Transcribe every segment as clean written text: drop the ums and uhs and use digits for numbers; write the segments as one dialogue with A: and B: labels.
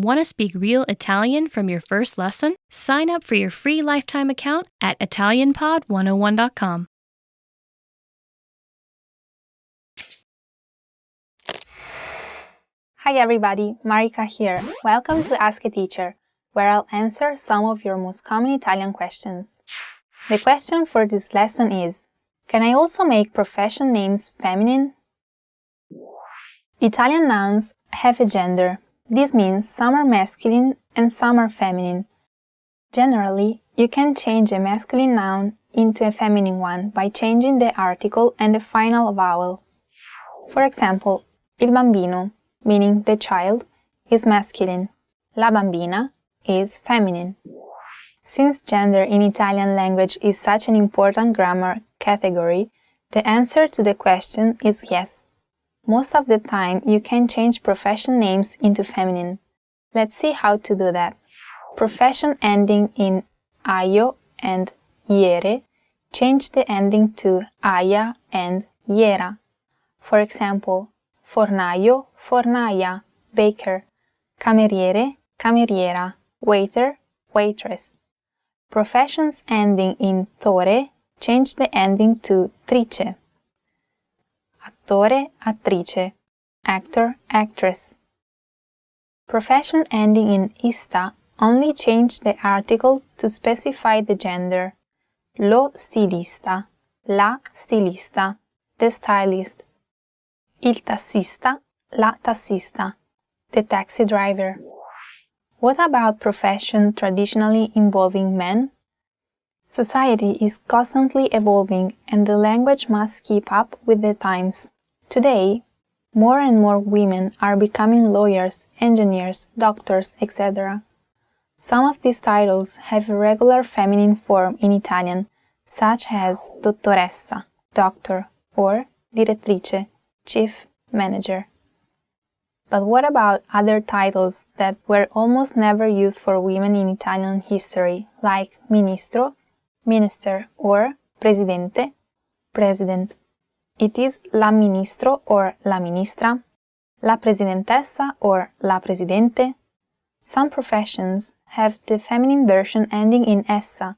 A: Want to speak real Italian from your first lesson? Sign up for your free lifetime account at ItalianPod101.com.
B: Hi everybody, Marika here. Welcome to Ask a Teacher, where I'll answer some of your most common Italian questions. The question for this lesson is, can I also make profession names feminine? Italian nouns have a gender. This means some are masculine and some are feminine. Generally, you can change a masculine noun into a feminine one by changing the article and the final vowel. For example, il bambino, meaning the child, is masculine. La bambina is feminine. Since gender in Italian language is such an important grammar category, the answer to the question is yes. Most of the time, you can change profession names into feminine. Let's see how to do that. Profession ending in aio and iere, change the ending to aia and iera. For example, fornaio, fornaia, baker, cameriere, cameriera, waiter, waitress. Professions ending in tore, change the ending to trice. Attore, attrice, actor, actress. Profession ending in ista, only change the article to specify the gender. Lo stilista, la stilista, the stylist. Il tassista, la tassista, the taxi driver. What about profession traditionally involving men? Society is constantly evolving and the language must keep up with the times. Today, more and more women are becoming lawyers, engineers, doctors, etc. Some of these titles have a regular feminine form in Italian, such as dottoressa, doctor, or direttrice, chief manager. But what about other titles that were almost never used for women in Italian history, like ministro, minister, or presidente, president? It is la ministro or la ministra, la presidentessa or la presidente. Some professions have the feminine version ending in essa,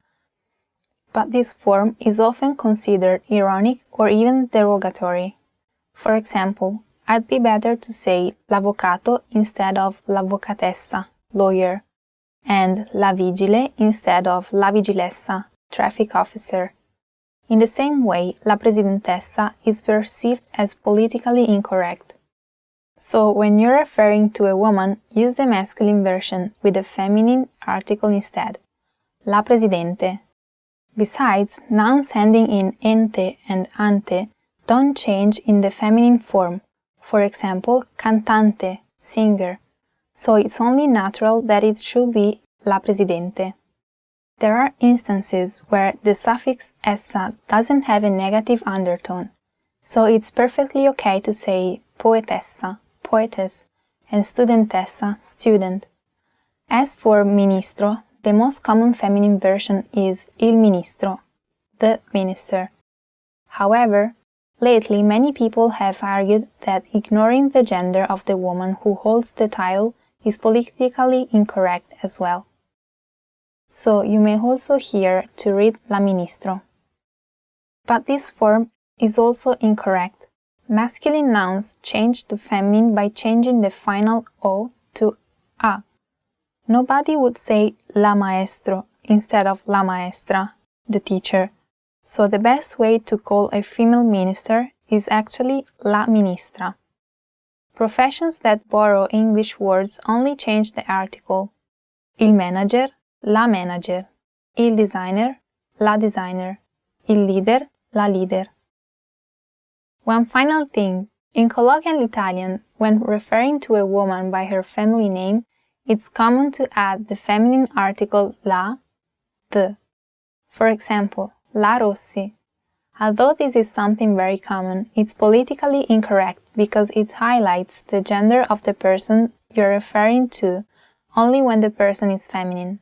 B: but this form is often considered ironic or even derogatory. For example, I'd be better to say l'avvocato instead of l'avvocatessa, lawyer, and la vigile instead of la vigilessa, traffic officer. In the same way, la presidentessa is perceived as politically incorrect. So when you're referring to a woman, use the masculine version with a feminine article instead, la presidente. Besides, nouns ending in ente and ante don't change in the feminine form. For example, cantante, singer. So it's only natural that it should be la presidente. There are instances where the suffix essa doesn't have a negative undertone, so it's perfectly okay to say poetessa, poetess, and studentessa, student. As for ministro, the most common feminine version is il ministro, the minister. However, lately many people have argued that ignoring the gender of the woman who holds the title is politically incorrect as well. So you may also hear to read la ministro. But this form is also incorrect. Masculine nouns change to feminine by changing the final o to a. Nobody would say la maestro instead of la maestra, the teacher. So the best way to call a female minister is actually la ministra. Professions that borrow English words only change the article. Il manager, la manager. Il designer, la designer. Il leader, la leader. One final thing. In colloquial Italian, when referring to a woman by her family name, it's common to add the feminine article la, the. For example, la Rossi. Although this is something very common, it's politically incorrect because it highlights the gender of the person you're referring to only when the person is feminine.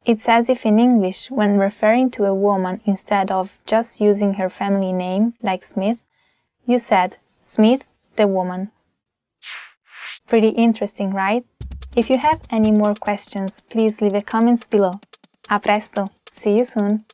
B: It's as if in English, when referring to a woman instead of just using her family name, like Smith, you said Smith, the woman. Pretty interesting, right? If you have any more questions, please leave a comments below. A presto! See you soon!